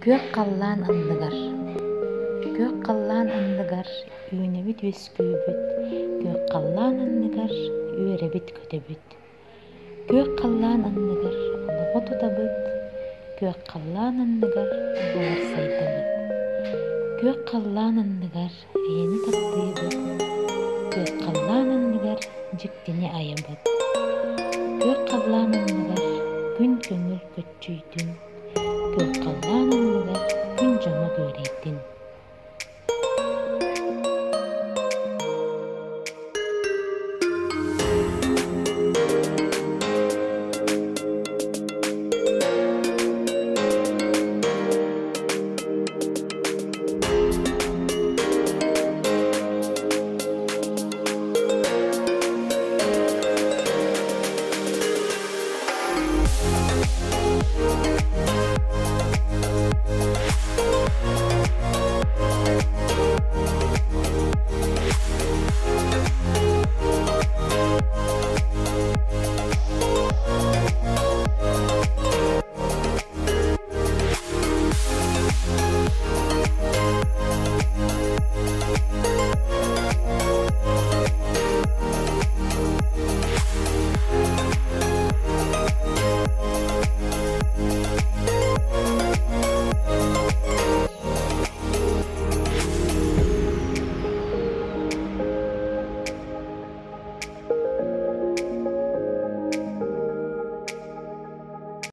Көк қаллан ынлыгар. Көк қаллан ынлыгар, үйнебит өскүүбүт. Көк қаллан ынлыгар, үйребит көтөбүт. Көк қаллан ынлыгар, олого тутабыт. Көк қаллан ынлыгар, олар сайдабыт. Көк қаллан ынлыгар, аяны тактыыбыт. Көк қаллан ынлыгар, жиктини аябыт. Көк қаллан ынлыгар, күн көңүл көччүйдүн. Көк қаллан ынлыгар, күн жоңо көрейдин.